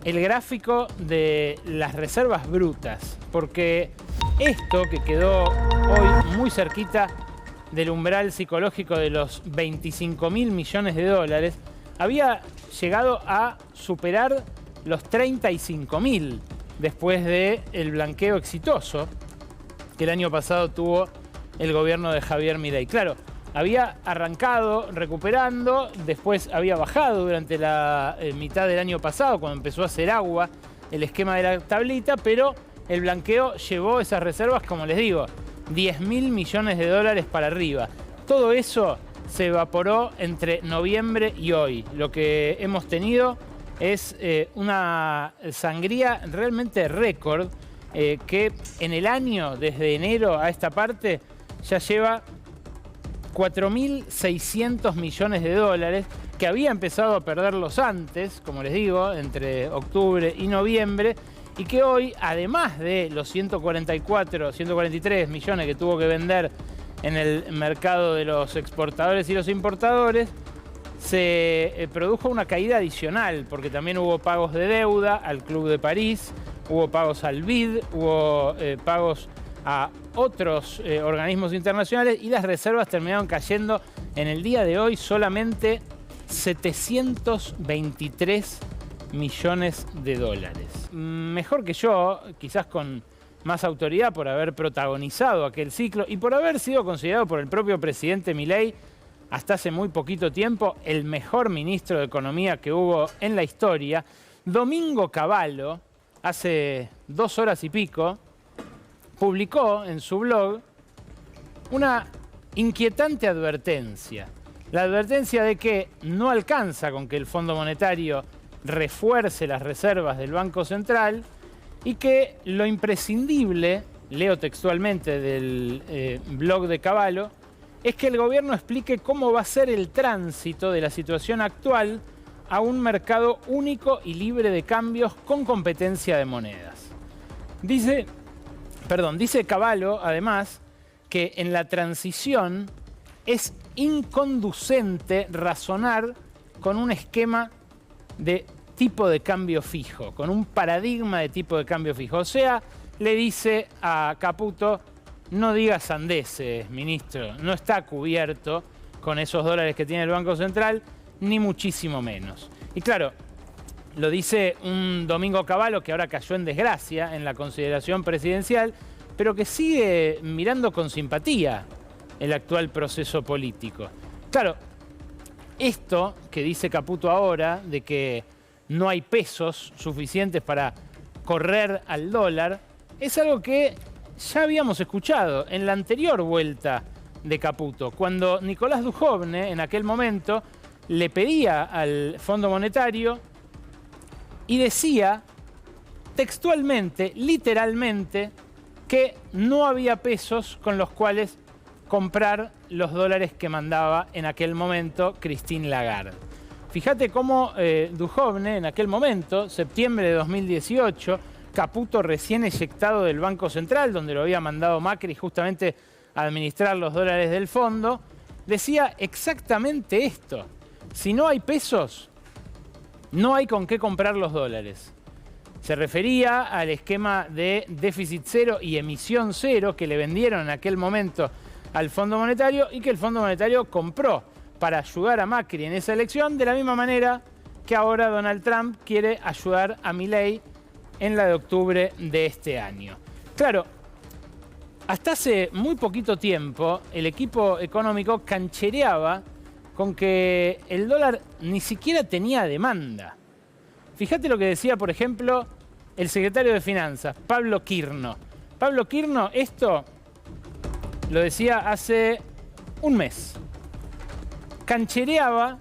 el gráfico de las reservas brutas, porque esto que quedó hoy muy cerquita del umbral psicológico de los 25.000 millones de dólares, había llegado a superar los 35.000 después del blanqueo exitoso que el año pasado tuvo el gobierno de Javier Milei. Claro, había arrancado recuperando, después había bajado durante la mitad del año pasado, cuando empezó a hacer agua el esquema de la tablita, pero el blanqueo llevó esas reservas, como les digo, 10.000 millones de dólares para arriba. Todo eso se evaporó entre noviembre y hoy. Lo que hemos tenido es una sangría realmente récord, que en el año, desde enero a esta parte, ya lleva 4.600 millones de dólares, que había empezado a perderlos antes, como les digo, entre octubre y noviembre, y que hoy, además de los 143 millones que tuvo que vender en el mercado de los exportadores y los importadores, se produjo una caída adicional, porque también hubo pagos de deuda al Club de París, hubo pagos al BID, hubo pagos a otros organismos internacionales, y las reservas terminaron cayendo en el día de hoy solamente 723 millones de dólares. Mejor que yo, quizás con más autoridad por haber protagonizado aquel ciclo y por haber sido considerado por el propio presidente Milei hasta hace muy poquito tiempo el mejor ministro de Economía que hubo en la historia, Domingo Cavallo, hace 2 horas y pico, publicó en su blog una inquietante advertencia. La advertencia de que no alcanza con que el Fondo Monetario refuerce las reservas del Banco Central y que lo imprescindible, leo textualmente del blog de Cavallo, es que el gobierno explique cómo va a ser el tránsito de la situación actual a un mercado único y libre de cambios con competencia de monedas. Dice Cavallo, además, que en la transición es inconducente razonar con un esquema de tipo de cambio fijo, con un paradigma de tipo de cambio fijo. O sea, le dice a Caputo, no digas sandeces, ministro, no está cubierto con esos dólares que tiene el Banco Central, ni muchísimo menos. Y claro, lo dice un Domingo Cavallo que ahora cayó en desgracia en la consideración presidencial, pero que sigue mirando con simpatía el actual proceso político. Claro, esto que dice Caputo ahora, de que no hay pesos suficientes para correr al dólar, es algo que ya habíamos escuchado en la anterior vuelta de Caputo, cuando Nicolás Dujovne, en aquel momento, le pedía al Fondo Monetario y decía textualmente, literalmente, que no había pesos con los cuales comprar los dólares que mandaba en aquel momento Christine Lagarde. Fíjate cómo Dujovne, en aquel momento, septiembre de 2018, Caputo recién eyectado del Banco Central, donde lo había mandado Macri justamente a administrar los dólares del fondo, decía exactamente esto. Si no hay pesos, no hay con qué comprar los dólares. Se refería al esquema de déficit cero y emisión cero que le vendieron en aquel momento al Fondo Monetario y que el Fondo Monetario compró para ayudar a Macri en esa elección, de la misma manera que ahora Donald Trump quiere ayudar a Milei en la de octubre de este año. Claro, hasta hace muy poquito tiempo el equipo económico canchereaba con que el dólar ni siquiera tenía demanda. Fíjate lo que decía, por ejemplo, el secretario de Finanzas, Pablo Quirno. Pablo Quirno, esto lo decía hace un mes. Canchereaba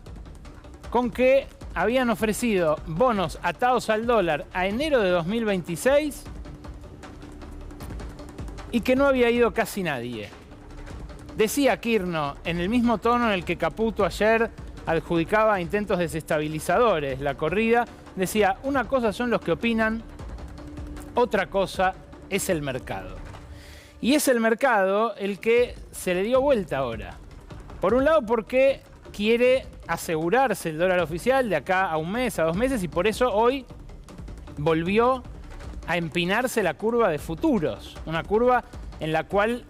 con que habían ofrecido bonos atados al dólar a enero de 2026 y que no había ido casi nadie. Decía Quirno, en el mismo tono en el que Caputo ayer adjudicaba intentos desestabilizadores la corrida, decía, una cosa son los que opinan, otra cosa es el mercado. Y es el mercado el que se le dio vuelta ahora. Por un lado porque quiere asegurarse el dólar oficial de acá a un mes, a 2 meses, y por eso hoy volvió a empinarse la curva de futuros, una curva en la cual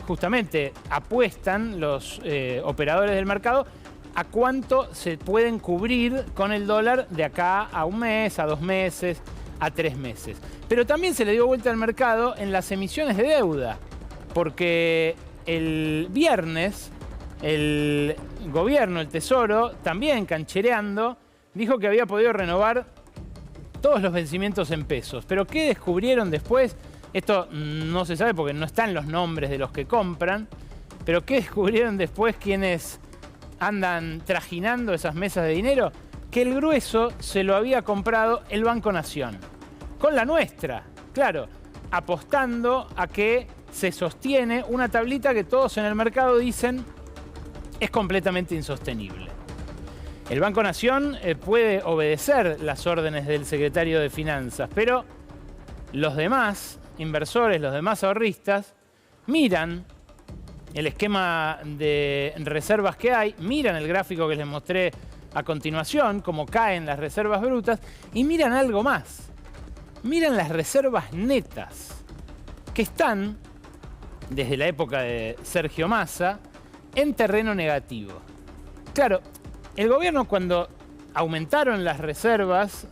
justamente apuestan los operadores del mercado a cuánto se pueden cubrir con el dólar de acá a un mes, a 2 meses, a 3 meses. Pero también se le dio vuelta al mercado en las emisiones de deuda, porque el viernes el gobierno, el Tesoro, también canchereando, dijo que había podido renovar todos los vencimientos en pesos. Pero ¿qué descubrieron después? Esto no se sabe porque no están los nombres de los que compran, pero ¿qué descubrieron después quienes andan trajinando esas mesas de dinero? Que el grueso se lo había comprado el Banco Nación, con la nuestra, claro, apostando a que se sostiene una tablita que todos en el mercado dicen es completamente insostenible. El Banco Nación puede obedecer las órdenes del secretario de Finanzas, pero los demás inversores, los demás ahorristas, miran el esquema de reservas que hay, miran el gráfico que les mostré a continuación, cómo caen las reservas brutas, y miran algo más. Miran las reservas netas, que están, desde la época de Sergio Massa, en terreno negativo. Claro, el gobierno cuando aumentaron las reservas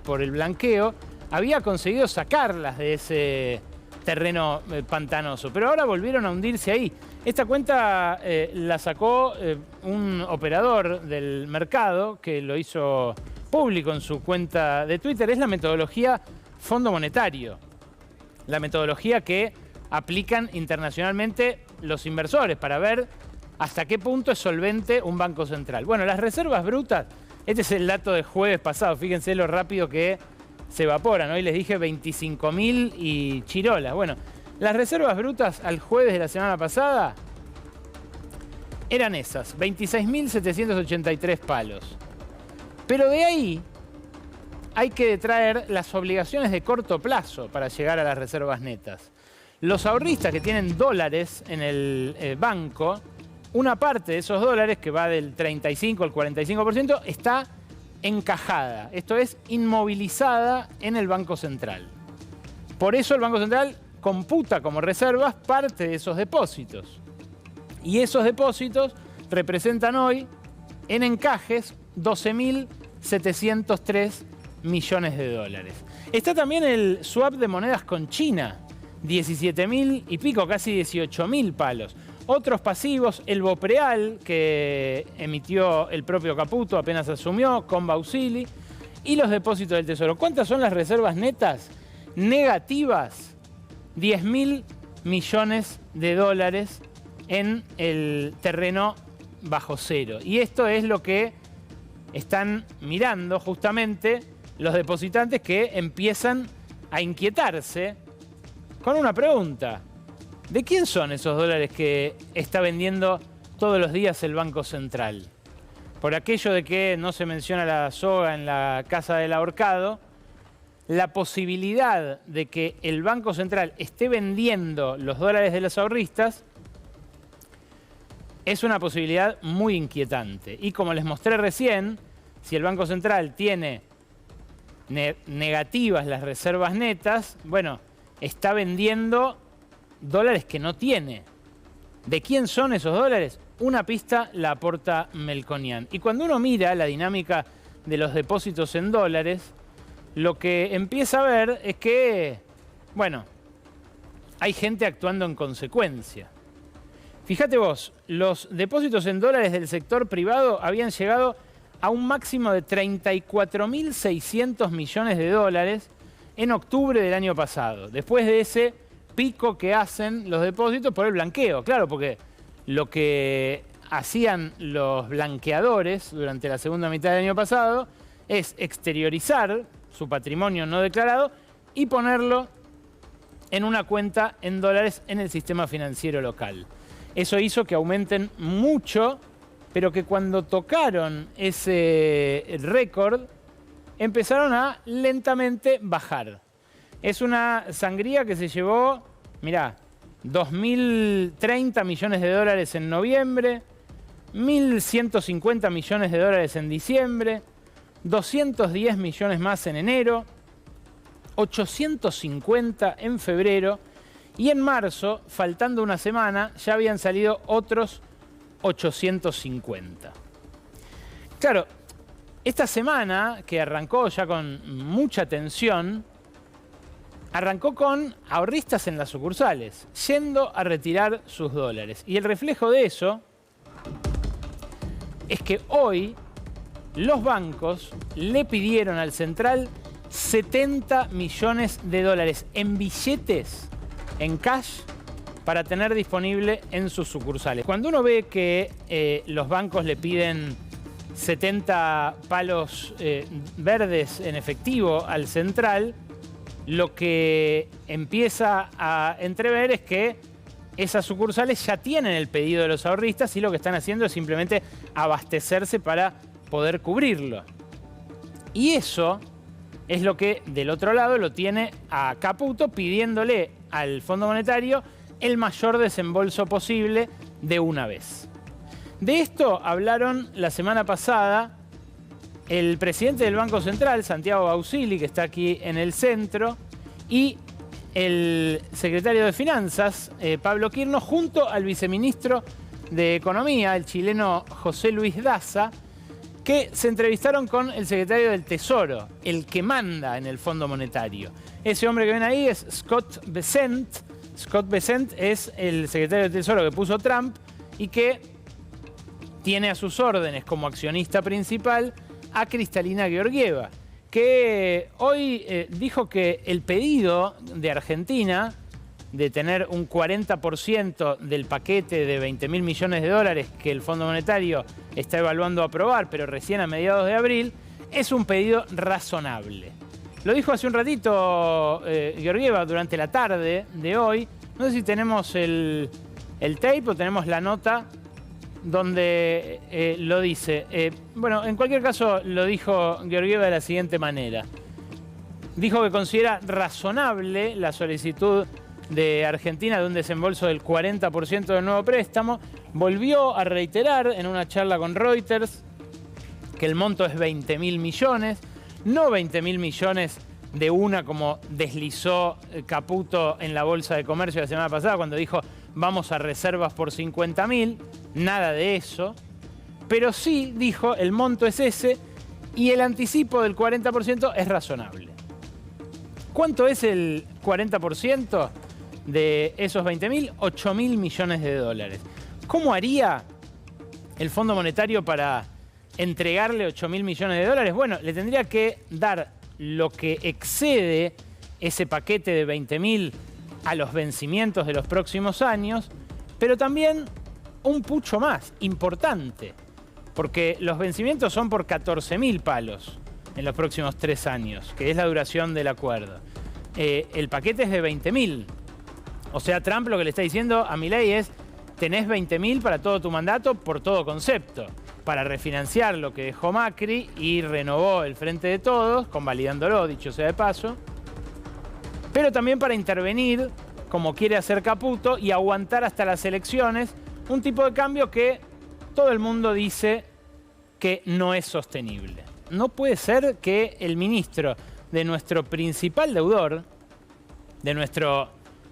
por el blanqueo, había conseguido sacarlas de ese terreno pantanoso, pero ahora volvieron a hundirse ahí. Esta cuenta la sacó un operador del mercado que lo hizo público en su cuenta de Twitter. Es la metodología Fondo Monetario, la metodología que aplican internacionalmente los inversores para ver hasta qué punto es solvente un banco central. Bueno, las reservas brutas, este es el dato de jueves pasado, fíjense lo rápido que se evaporan. Hoy les dije 25.000 y chirolas. Bueno, las reservas brutas al jueves de la semana pasada eran esas, 26.783 palos. Pero de ahí hay que detraer las obligaciones de corto plazo para llegar a las reservas netas. Los ahorristas que tienen dólares en el banco, una parte de esos dólares, que va del 35 al 45%, está encajada, esto es, inmovilizada en el Banco Central. Por eso el Banco Central computa como reservas parte de esos depósitos. Y esos depósitos representan hoy, en encajes, 12.703 millones de dólares. Está también el swap de monedas con China, 17.000 y pico, casi 18.000 palos. Otros pasivos, el Bopreal, que emitió el propio Caputo, apenas asumió, con Bausili, y los depósitos del Tesoro. ¿Cuántas son las reservas netas negativas? 10.000 millones de dólares en el terreno bajo cero. Y esto es lo que están mirando justamente los depositantes, que empiezan a inquietarse con una pregunta. ¿De quién son esos dólares que está vendiendo todos los días el Banco Central? Por aquello de que no se menciona la soga en la casa del ahorcado, la posibilidad de que el Banco Central esté vendiendo los dólares de los ahorristas es una posibilidad muy inquietante. Y como les mostré recién, si el Banco Central tiene negativas las reservas netas, bueno, está vendiendo dólares que no tiene. ¿De quién son esos dólares? Una pista la aporta Melconian. Y cuando uno mira la dinámica de los depósitos en dólares, lo que empieza a ver es que, bueno, hay gente actuando en consecuencia. Fíjate vos, los depósitos en dólares del sector privado habían llegado a un máximo de 34.600 millones de dólares en octubre del año pasado, después de ese pico que hacen los depósitos por el blanqueo. Claro, porque lo que hacían los blanqueadores durante la segunda mitad del año pasado es exteriorizar su patrimonio no declarado y ponerlo en una cuenta en dólares en el sistema financiero local. Eso hizo que aumenten mucho, pero que cuando tocaron ese récord empezaron a lentamente bajar. Es una sangría que se llevó, mirá, 2.030 millones de dólares en noviembre, 1.150 millones de dólares en diciembre, 210 millones más en enero, 850 en febrero y en marzo, faltando una semana, ya habían salido otros 850. Claro, esta semana, que arrancó ya con mucha tensión, arrancó con ahorristas en las sucursales, yendo a retirar sus dólares. Y el reflejo de eso es que hoy los bancos le pidieron al Central 70 millones de dólares en billetes, en cash, para tener disponible en sus sucursales. Cuando uno ve que los bancos le piden 70 palos verdes en efectivo al Central, lo que empieza a entrever es que esas sucursales ya tienen el pedido de los ahorristas y lo que están haciendo es simplemente abastecerse para poder cubrirlo. Y eso es lo que del otro lado lo tiene a Caputo pidiéndole al Fondo Monetario el mayor desembolso posible de una vez. De esto hablaron la semana pasada el presidente del Banco Central, Santiago Bausili, que está aquí en el centro, y el secretario de Finanzas, Pablo Quirno, junto al viceministro de Economía, el chileno José Luis Daza, que se entrevistaron con el secretario del Tesoro, el que manda en el Fondo Monetario. Ese hombre que ven ahí es Scott Bessent. Scott Bessent es el secretario del Tesoro que puso Trump y que tiene a sus órdenes como accionista principal a Kristalina Georgieva, que hoy dijo que el pedido de Argentina de tener un 40% del paquete de 20.000 millones de dólares que el Fondo Monetario está evaluando aprobar, pero recién a mediados de abril, es un pedido razonable. Lo dijo hace un ratito Georgieva durante la tarde de hoy. No sé si tenemos el tape o tenemos la nota donde lo dice. Bueno, en cualquier caso lo dijo Georgieva de la siguiente manera. Dijo que considera razonable la solicitud de Argentina de un desembolso del 40% del nuevo préstamo. Volvió a reiterar en una charla con Reuters que el monto es 20.000 millones, no 20.000 millones de una como deslizó Caputo en la Bolsa de Comercio la semana pasada cuando dijo vamos a reservas por 50.000, nada de eso. Pero sí dijo el monto es ese y el anticipo del 40% es razonable. ¿Cuánto es el 40%? De esos 20.000, 8.000 millones de dólares. ¿Cómo haría el Fondo Monetario para entregarle 8.000 millones de dólares? Bueno, le tendría que dar lo que excede ese paquete de 20.000 a los vencimientos de los próximos años, pero también un pucho más, importante, porque los vencimientos son por 14.000 palos en los próximos 3 años, que es la duración del acuerdo. El paquete es de 20.000. O sea, Trump lo que le está diciendo a Milei es tenés 20.000 para todo tu mandato por todo concepto, para refinanciar lo que dejó Macri y renovó el Frente de Todos, convalidándolo, dicho sea de paso, pero también para intervenir, como quiere hacer Caputo, y aguantar hasta las elecciones un tipo de cambio que todo el mundo dice que no es sostenible. No puede ser que el ministro de nuestro principal deudor, de nuestro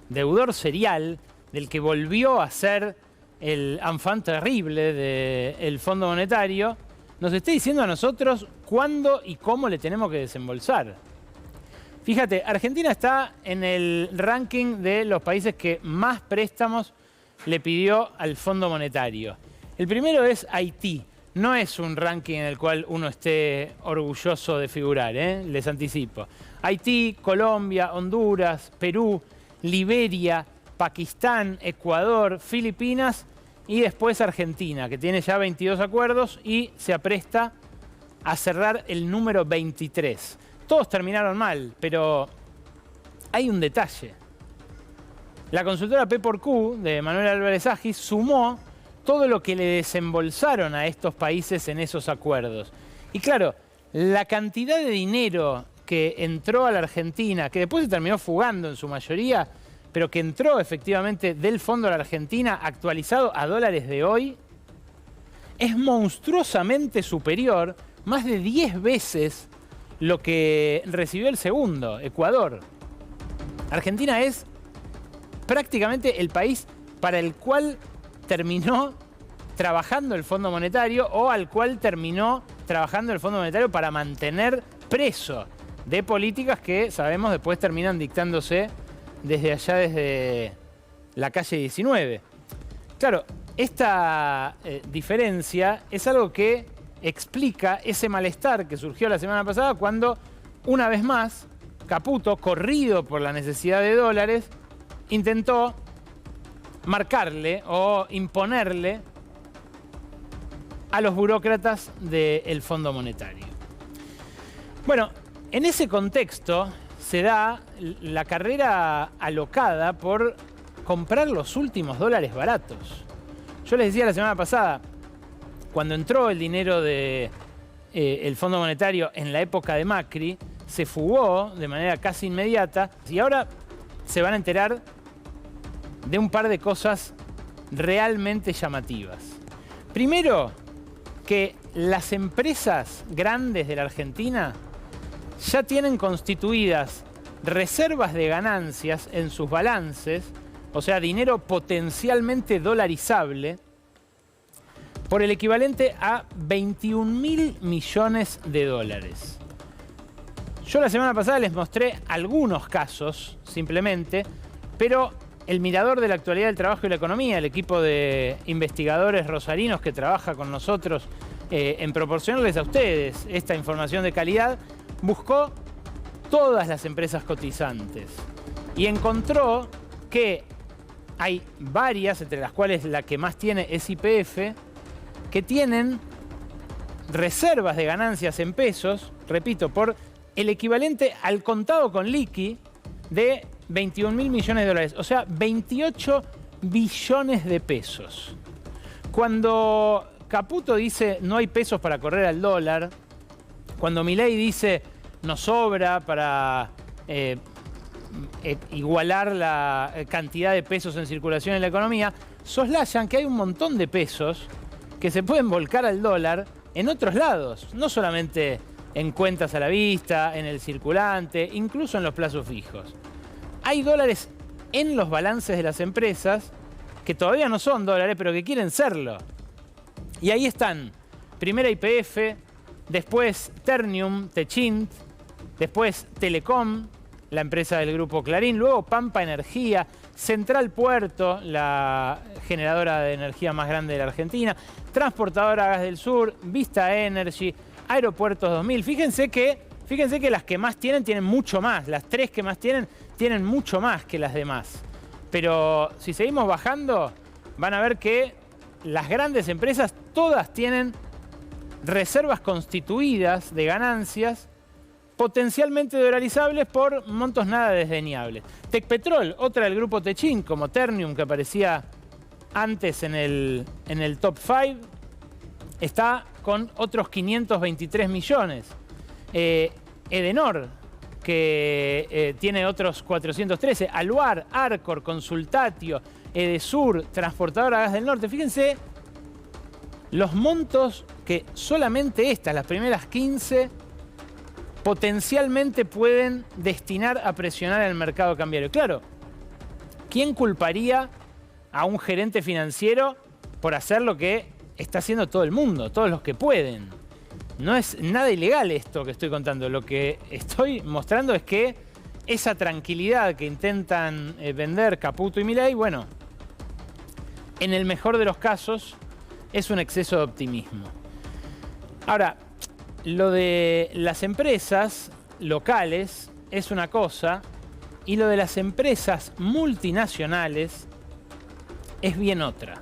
deudor serial, del que volvió a ser el enfant terrible del Fondo Monetario, nos esté diciendo a nosotros cuándo y cómo le tenemos que desembolsar. Fíjate, Argentina está en el ranking de los países que más préstamos le pidió al Fondo Monetario. El primero es Haití. No es un ranking en el cual uno esté orgulloso de figurar, les anticipo. Haití, Colombia, Honduras, Perú, Liberia, Pakistán, Ecuador, Filipinas y después Argentina, que tiene ya 22 acuerdos y se apresta a cerrar el número 23. Todos terminaron mal, pero hay un detalle. La consultora P4Q de Manuel Álvarez Agis sumó todo lo que le desembolsaron a estos países en esos acuerdos. Y claro, la cantidad de dinero que entró a la Argentina, que después se terminó fugando en su mayoría, pero que entró efectivamente del fondo a la Argentina actualizado a dólares de hoy, es monstruosamente superior, más de 10 veces lo que recibió el segundo, Ecuador. Argentina es prácticamente el país para el cual terminó trabajando el Fondo Monetario o al cual terminó trabajando el Fondo Monetario para mantener preso de políticas que sabemos después terminan dictándose desde allá, desde la calle 19. Claro, esta diferencia es algo que explica ese malestar que surgió la semana pasada cuando, una vez más, Caputo, corrido por la necesidad de dólares, intentó marcarle o imponerle a los burócratas del Fondo Monetario. Bueno, en ese contexto se da la carrera alocada por comprar los últimos dólares baratos. Yo les decía la semana pasada, cuando entró el dinero del Fondo Monetario en la época de Macri, se fugó de manera casi inmediata y ahora se van a enterar de un par de cosas realmente llamativas. Primero, que las empresas grandes de la Argentina ya tienen constituidas reservas de ganancias en sus balances, o sea, dinero potencialmente dolarizable, por el equivalente a 21.000 millones de dólares. Yo la semana pasada les mostré algunos casos, simplemente, pero el Mirador de la Actualidad del Trabajo y la Economía, el equipo de investigadores rosarinos que trabaja con nosotros en proporcionarles a ustedes esta información de calidad, buscó todas las empresas cotizantes y encontró que hay varias, entre las cuales la que más tiene es YPF, que tienen reservas de ganancias en pesos, repito, por el equivalente al contado con liqui de 21.000 millones de dólares, o sea, 28 billones de pesos. Cuando Caputo dice no hay pesos para correr al dólar, cuando Milei dice nos sobra para igualar la cantidad de pesos en circulación en la economía, soslayan que hay un montón de pesos que se pueden volcar al dólar en otros lados, no solamente en cuentas a la vista, en el circulante, incluso en los plazos fijos. Hay dólares en los balances de las empresas que todavía no son dólares, pero que quieren serlo. Y ahí están, primero YPF, después Ternium, Techint, después Telecom, la empresa del grupo Clarín, luego Pampa Energía, Central Puerto, la generadora de energía más grande de la Argentina, Transportadora Gas del Sur, Vista Energy, Aeropuertos 2000. Fíjense que las que más tienen mucho más. Las tres que más tienen mucho más que las demás. Pero si seguimos bajando, van a ver que las grandes empresas todas tienen reservas constituidas de ganancias potencialmente dolarizables por montos nada desdeñables. Tecpetrol, otra del grupo Techint, como Ternium, que aparecía antes en el top 5, está con otros 523 millones. Edenor, que tiene otros 413. Aluar, Arcor, Consultatio, Edesur, Transportadora Gas del Norte. Fíjense los montos que solamente estas, las primeras 15, potencialmente pueden destinar a presionar el mercado cambiario. Claro, ¿quién culparía a un gerente financiero por hacer lo que está haciendo todo el mundo, todos los que pueden? No es nada ilegal esto que estoy contando. Lo que estoy mostrando es que esa tranquilidad que intentan vender Caputo y Milei, bueno, en el mejor de los casos es un exceso de optimismo. Ahora, lo de las empresas locales es una cosa y lo de las empresas multinacionales es bien otra.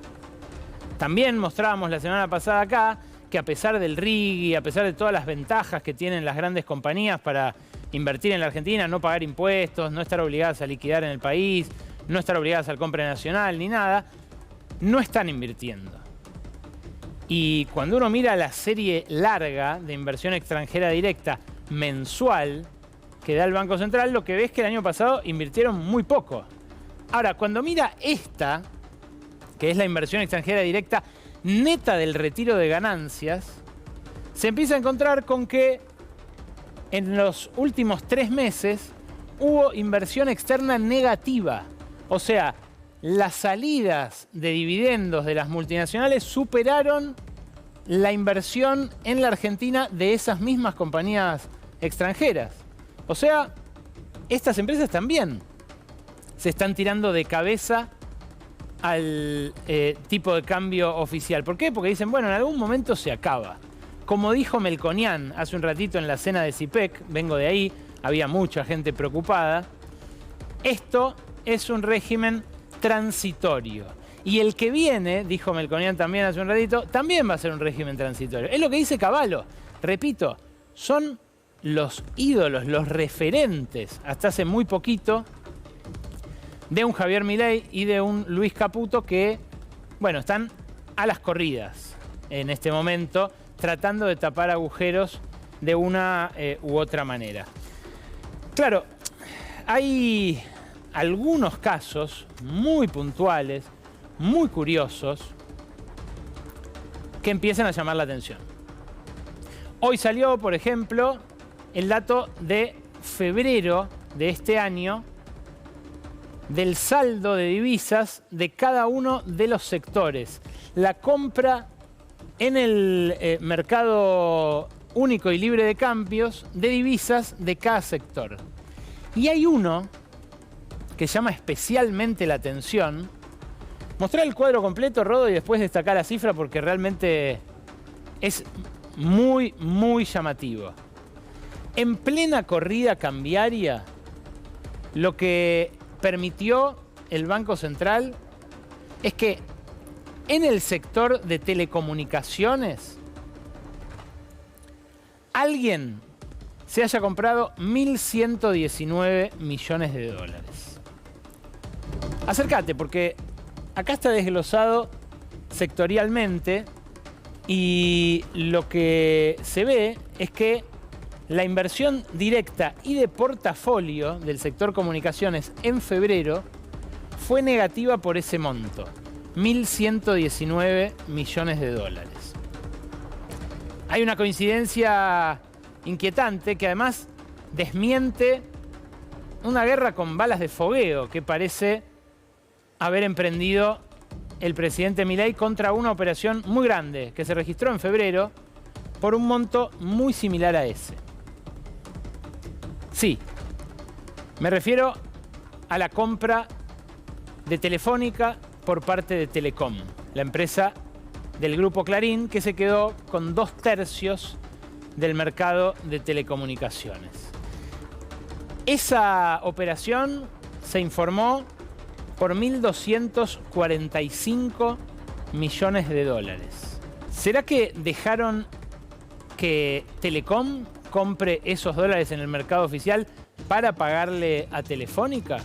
También mostrábamos la semana pasada acá que a pesar del RIGI, a pesar de todas las ventajas que tienen las grandes compañías para invertir en la Argentina, no pagar impuestos, no estar obligadas a liquidar en el país, no estar obligadas al compra nacional ni nada, no están invirtiendo. Y cuando uno mira la serie larga de inversión extranjera directa mensual que da el Banco Central, lo que ve es que el año pasado invirtieron muy poco. Ahora, cuando mira esta, que es la inversión extranjera directa neta del retiro de ganancias, se empieza a encontrar con que En los últimos 3 meses hubo inversión externa negativa. O sea, las salidas de dividendos de las multinacionales superaron la inversión en la Argentina de esas mismas compañías extranjeras. O sea, estas empresas también se están tirando de cabeza al tipo de cambio oficial. ¿Por qué? Porque dicen, bueno, en algún momento se acaba. Como dijo Melconian hace un ratito en la cena de CIPEC, vengo de ahí, había mucha gente preocupada, esto es un régimen transitorio. Y el que viene, dijo Melconian también hace un ratito, también va a ser un régimen transitorio. Es lo que dice Cavallo. Repito, son los ídolos, los referentes, hasta hace muy poquito, de un Javier Milei y de un Luis Caputo que, bueno, están a las corridas en este momento, tratando de tapar agujeros de una u otra manera. Claro, hay algunos casos muy puntuales, muy curiosos, que empiezan a llamar la atención. Hoy salió, por ejemplo, el dato de febrero de este año del saldo de divisas de cada uno de los sectores. La compra en el mercado único y libre de cambios de divisas de cada sector. Y hay uno que llama especialmente la atención. Mostrar el cuadro completo, Rodo, y después destacar la cifra porque realmente es muy, muy llamativo. En plena corrida cambiaria, lo que permitió el Banco Central es que en el sector de telecomunicaciones alguien se haya comprado 1.119 millones de dólares. Acércate, porque acá está desglosado sectorialmente y lo que se ve es que la inversión directa y de portafolio del sector comunicaciones en febrero fue negativa por ese monto, 1.119 millones de dólares. Hay una coincidencia inquietante que además desmiente una guerra con balas de fogueo que parece haber emprendido el presidente Milei contra una operación muy grande que se registró en febrero por un monto muy similar a ese. Sí, me refiero a la compra de Telefónica por parte de Telecom, la empresa del Grupo Clarín, que se quedó con 2/3 del mercado de telecomunicaciones. Esa operación se informó por 1.245 millones de dólares. ¿Será que dejaron que Telecom compre esos dólares en el mercado oficial para pagarle a Telefónica?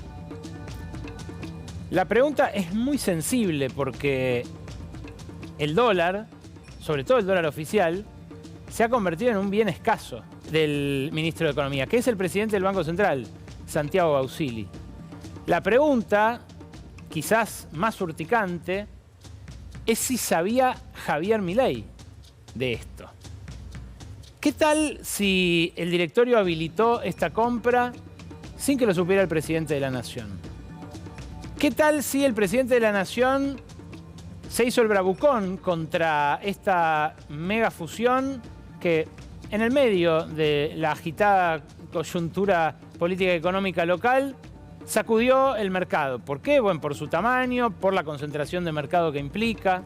La pregunta es muy sensible porque el dólar, sobre todo el dólar oficial, se ha convertido en un bien escaso del ministro de Economía, que es el presidente del Banco Central, Santiago Bausili. La pregunta, quizás más urticante, es si sabía Javier Milei de esto. ¿Qué tal si el directorio habilitó esta compra sin que lo supiera el presidente de la Nación? ¿Qué tal si el presidente de la Nación se hizo el bravucón contra esta mega fusión que en el medio de la agitada coyuntura política y económica local sacudió el mercado? ¿Por qué? Bueno, por su tamaño, por la concentración de mercado que implica.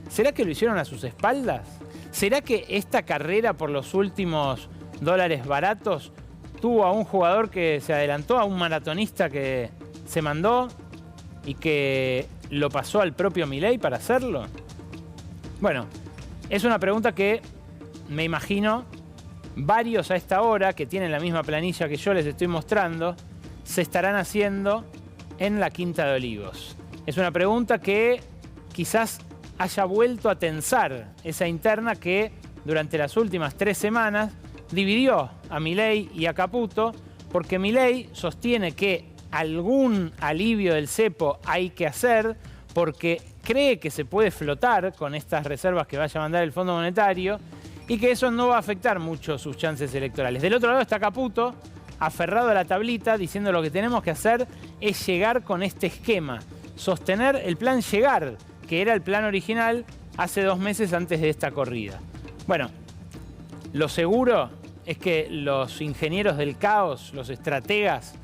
¿Será que lo hicieron a sus espaldas? ¿Será que esta carrera por los últimos dólares baratos tuvo a un jugador que se adelantó, a un maratonista que se mandó y que lo pasó al propio Milei para hacerlo? Bueno, es una pregunta que me imagino varios a esta hora, que tienen la misma planilla que yo les estoy mostrando, se estarán haciendo en la Quinta de Olivos. Es una pregunta que quizás haya vuelto a tensar esa interna que durante las últimas 3 semanas dividió a Milei y a Caputo, porque Milei sostiene que algún alivio del cepo hay que hacer porque cree que se puede flotar con estas reservas que vaya a mandar el Fondo Monetario, y que eso no va a afectar mucho sus chances electorales. Del otro lado está Caputo, aferrado a la tablita, diciendo lo que tenemos que hacer es llegar con este esquema, sostener el plan Llegar, que era el plan original hace 2 meses antes de esta corrida. Bueno, lo seguro es que los ingenieros del caos, los estrategas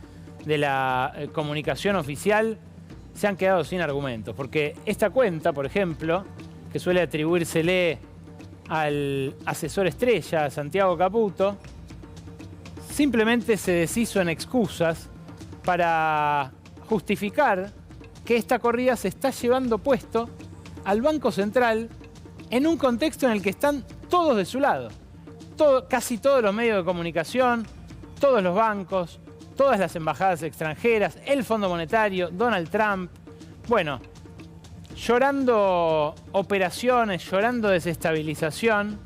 de la comunicación oficial, se han quedado sin argumentos, porque esta cuenta, por ejemplo, que suele atribuírsele al asesor estrella, Santiago Caputo, simplemente se deshizo en excusas para justificar que esta corrida se está llevando puesto al Banco Central en un contexto en el que están todos de su lado. Casi todos los medios de comunicación, todos los bancos, todas las embajadas extranjeras, el Fondo Monetario, Donald Trump. Bueno, llorando operaciones, llorando desestabilización,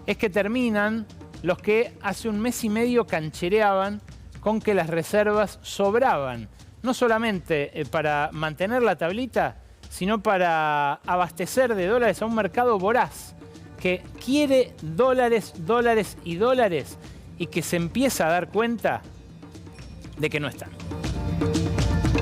es que terminan los que hace 1 mes y medio canchereaban con que las reservas sobraban. No solamente para mantener la tablita, sino para abastecer de dólares a un mercado voraz que quiere dólares, dólares y dólares y que se empieza a dar cuenta de que no están.